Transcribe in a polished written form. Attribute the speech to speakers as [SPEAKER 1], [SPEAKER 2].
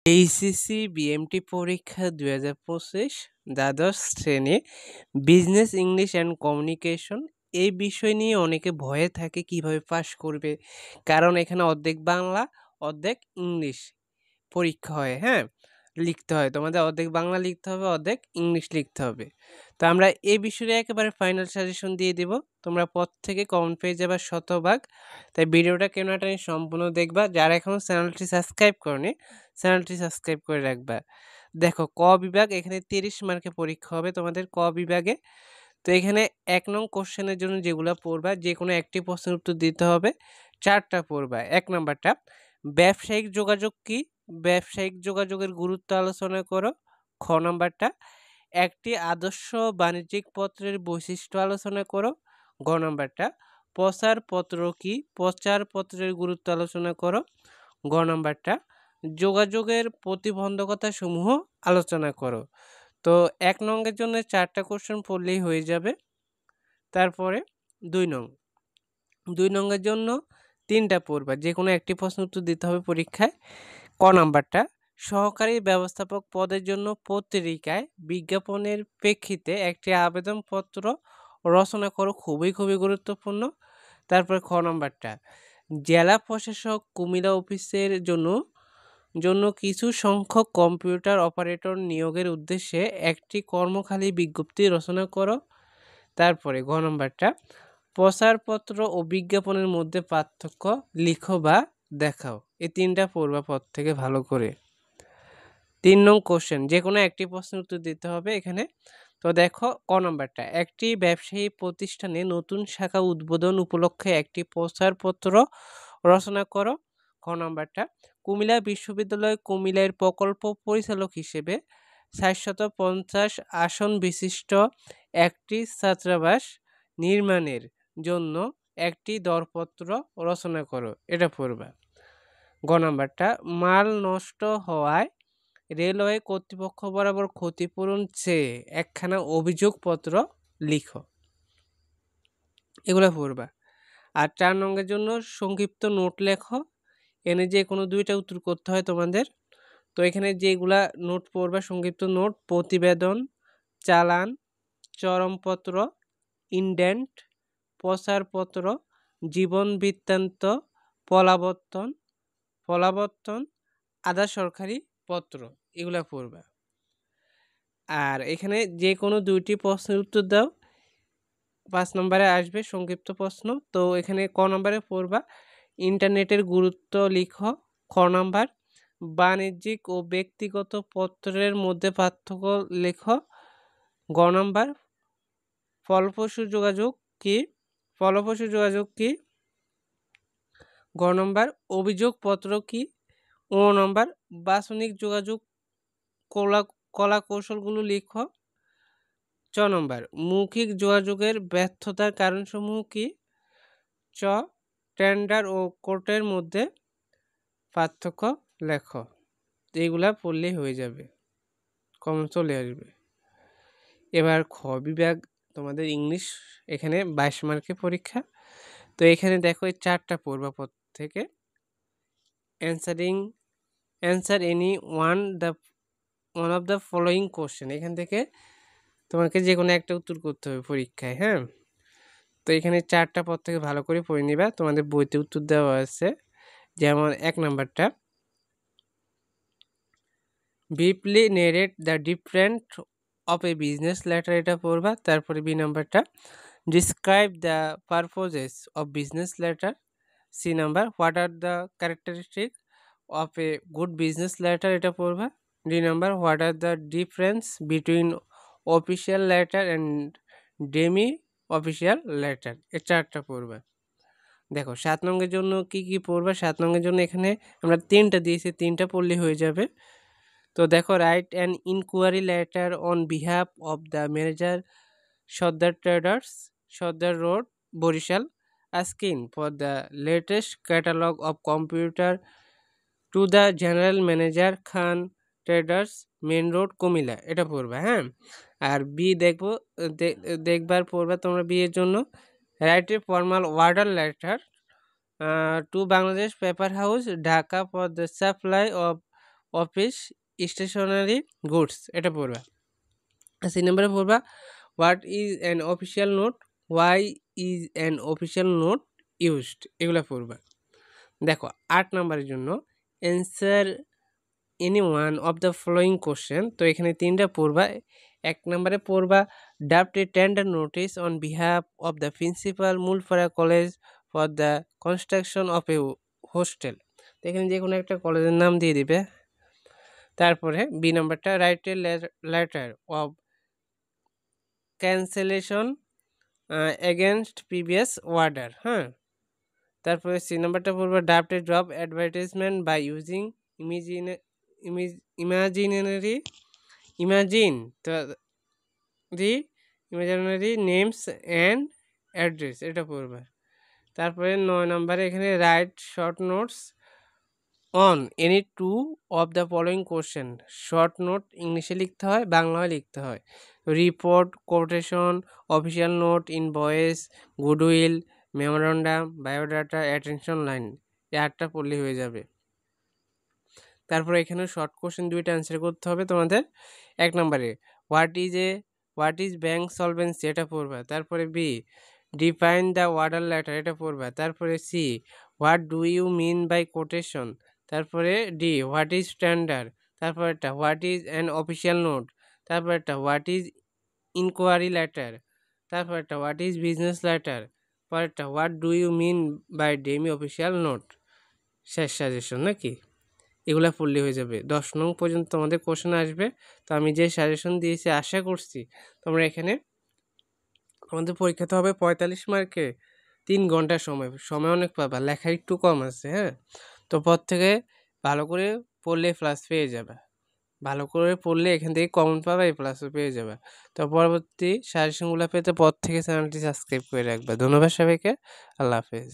[SPEAKER 1] HSC BMT পরীক্ষা 2025 দ্বাদশ শ্রেণী বিজনেস ইংলিশ অ্যান্ড কমিউনিকেশন এই বিষয় নিয়ে অনেকে ভয়ে থাকে কিভাবে পাশ করবে, কারণ এখানে অর্ধেক বাংলা অর্ধেক ইংলিশ পরীক্ষা হয়। হ্যাঁ, লিখতে হয়, তোমাদের অর্ধেক বাংলা লিখতে হবে, অর্ধেক ইংলিশ লিখতে হবে। তো আমরা এই বিষয়ে একেবারে ফাইনাল সাজেশন দিয়ে দেব, তোমরা পর থেকে কমন পেয়ে যাবে শতভাগ। তাই ভিডিওটা কেন টানি সম্পূর্ণ দেখবা, যারা এখনও চ্যানেলটি সাবস্ক্রাইব করনি চ্যানেলটি সাবস্ক্রাইব করে রাখবা। দেখো, ক বিভাগ এখানে 30 মার্কে পরীক্ষা হবে তোমাদের ক বিভাগে। তো এখানে 1 নং কোশ্চেনের জন্য যেগুলো পড়বা, যে কোনো একটি প্রশ্নের উত্তর দিতে হবে, 4টা পড়বা। 1 নাম্বারটা, ব্যবসায়িক যোগাযোগ কি? ব্যবসায়িক যোগাযোগের গুরুত্ব আলোচনা করো। খ নাম্বারটা, একটি আদর্শ বাণিজ্যিক পত্রের বৈশিষ্ট্য আলোচনা করো। গ নাম্বারটা, প্রচারপত্র কি? প্রচারপত্রের গুরুত্ব আলোচনা করো। গ নাম্বারটা, যোগাযোগের প্রতিবন্ধকতা সমূহ আলোচনা করো। তো 1 নংয়ের জন্য 4টা কোশ্চেন পড়লেই হয়ে যাবে। তারপরে 2 নংয়ের জন্য 3টা পড়বা, যে কোনো একটি প্রশ্ন উত্তর দিতে হবে পরীক্ষায়। ক নাম্বারটা, সহকারী ব্যবস্থাপক পদের জন্য পত্রিকায় বিজ্ঞাপনের প্রেক্ষিতে একটি আবেদনপত্র রচনা করো। খুবই গুরুত্বপূর্ণ। তারপরে খ নাম্বারটা, জেলা প্রশাসক কুমিল্লা অফিসের জন্য কিছু সংখ্যক কম্পিউটার অপারেটর নিয়োগের উদ্দেশ্যে একটি কর্মখালি বিজ্ঞপ্তি রচনা করো। তারপরে ঘ নম্বরটা, প্রচারপত্র ও বিজ্ঞাপনের মধ্যে পার্থক্য লিখো বা দেখাও। এই 3টা পড়বা পর থেকে ভালো করে। 3 নং কোশ্চেন, যে কোনো একটি প্রশ্নের উত্তর দিতে হবে এখানে। তো দেখো, ক নম্বরটা, একটি ব্যবসায়ী প্রতিষ্ঠানে নতুন শাখা উদ্বোধন উপলক্ষে একটি প্রচারপত্র রচনা করো। খ নম্বরটা, কুমিল্লা বিশ্ববিদ্যালয় কুমিল্লার প্রকল্প পরিচালক হিসেবে 750 আসন বিশিষ্ট একটি ছাত্রাবাস নির্মাণের জন্য একটি দরপত্র রচনা করো। এটা পড়বা। গ নাম্বারটা, মাল নষ্ট হওয়ায় রেলওয়ে কর্তৃপক্ষ বরাবর ক্ষতিপূরণ চেয়ে একখানা অভিযোগপত্র লিখো। এগুলো পড়বা। আর 4 নংয়ের জন্য সংক্ষিপ্ত নোট লেখো। এনে যে কোনো 2টা উত্তর করতে হয় তোমাদের। তো এখানে যেগুলা নোট পড়বা, সংক্ষিপ্ত নোট: প্রতিবেদন, চালান, চরমপত্র, ইনডেন্ট, প্রচারপত্র, জীবন বৃত্তান্ত, পলাবর্তন, আধা সরকারি পত্র, এগুলা পড়বা। আর এখানে যে কোনো 2টি প্রশ্নের উত্তর দাও। 5 নম্বরে আসবে সংক্ষিপ্ত প্রশ্ন। তো এখানে ক নম্বরে পড়বা, ইন্টারনেটের গুরুত্ব লিখো। খ নাম্বার, বাণিজ্যিক ও ব্যক্তিগত পত্রের মধ্যে পার্থক্য লেখো। গ নাম্বার, ফলপ্রসূ যোগাযোগ কি? গ নম্বর, অভিযোগপত্র কি? ও নম্বর, বাচনিক যোগাযোগ কলা কৌশলগুলো লিখো। চ নম্বর, মৌখিক যোগাযোগের ব্যর্থতার কারণসমূহ কি? চ, টেন্ডার ও কোর্টের মধ্যে পার্থক্য লেখো। এইগুলা পড়লেই হয়ে যাবে, কমন চলে আসবে। এবার খ বিভাগ তোমাদের ইংলিশ, এখানে 22 মার্কের পরীক্ষা। তো এখানে দেখো, এই 4টা পড়বা পর থেকে। Answer any one of the following question, এখান থেকে তোমাকে যে কোনো একটা উত্তর করতে হবে পরীক্ষায়। হ্যাঁ, তো এখানে 4টা পদ থেকে ভালো করে পড়ে নিবা, তোমাদের বইতে উত্তর দেওয়া আছে। যেমন 1 নাম্বারটা, briefly narrate the different of a business letter, এটা পড়বা। তারপরে বি নাম্বারটা, describe the purposes of business letter. C number, what are the characteristic of a good business letter, এটা পড়বা। D number, what are the difference between official letter and demi official letter. এই 4টা পড়বা। দেখো, 7 নংয়ের জন্য কি পড়বা। 7 নংয়ের জন্য এখানে আমরা 3টা দিয়েছি, 3টা পড়লে হয়ে যাবে। তো দেখো, write an inquiry letter on behalf of the manager Sardar traders, Sardar road, Barishal, asking for the latest catalogue of computer to the general manager Khan traders, main road, Comilla. এটা পড়বা। হ্যাঁ, আর বি দেখবার পড়বা তোমরা। বি এর জন্য, write a formal order letter to Bangladesh paper house Dhaka for the supply of office stationery goods এটা পড়বা। 3 নম্বরে পড়বা what is an official note, why is an official note used, এগুলো পড়বা। দেখো 8 নম্বরের জন্য answer any one of the following question. তো এখানে 3টা পড়বা। 1 নম্বরে পড়বা draft a tender notice on behalf of the principal মূলফরা college for the construction of A hostel. তো এখানে যে কোনো একটা কলেজের নাম দিয়ে দিবে। তারপরে বি নাম্বারটা write a letter of cancellation against previous order. হ্যাঁ, তারপরে সি নাম্বারটা পড়বে draft a job advertisement by using imaginary imagine the imaginary names and address, এটা পড়বে। তারপরে 9 নম্বরে এখানে write short notes on any two of the following question. Short note ইংলিশে লিখতে হয়, বাংলায় লিখতে হয়। Report, quotation, official note, invoice, goodwill, memorandum, biodata, attention line, এই 8টা পড়লেই হয়ে যাবে। তারপরে এখানে শর্ট কোশ্চেন 2টা অ্যান্সার করতে হবে তোমাদের। 1 নম্বরে হোয়াট ইজ ব্যাংক সলভেন্সি, এটা পড়বা। তারপরে B define the order letter, এটা পড়বা। তারপরে C what do you mean by quotation. তারপরে ডি হোয়াট ইজ স্ট্যান্ডার্ড। তারপরেরটা what is an official note. তারপরেরটা হোয়াট ইজ ইনকোয়ারি লেটার। তারপরেরটা হোয়াট ইজ বিজনেস লেটার। পরেরটা what do you mean by demi official note. শেষ suggestion নাকি, এগুলা পড়লে হয়ে যাবে। 10 নং পর্যন্ত তোমাদের কোশ্চেন আসবে। তো আমি যে সাজেশন দিয়েছি আশা করছি তোমরা এখানে, আমাদের পরীক্ষাতে হবে 45 মার্কে 3 ঘন্টা সময়, সময় অনেক পাবা, লেখা একটু কম আছে। হ্যাঁ, তো পর থেকে ভালো করে পড়লে প্লাস পেয়ে যাবে। ভালো করে পড়লে এখান থেকে কমন পাবে, এই প্লাসও পেয়ে যাবে। তো পরবর্তী সাজেশনগুলো পেতে পর থেকে চ্যানেলটি সাবস্ক্রাইব করে রাখবে। ধন্যবাদ সবাইকে, আল্লাহ হাফেজ।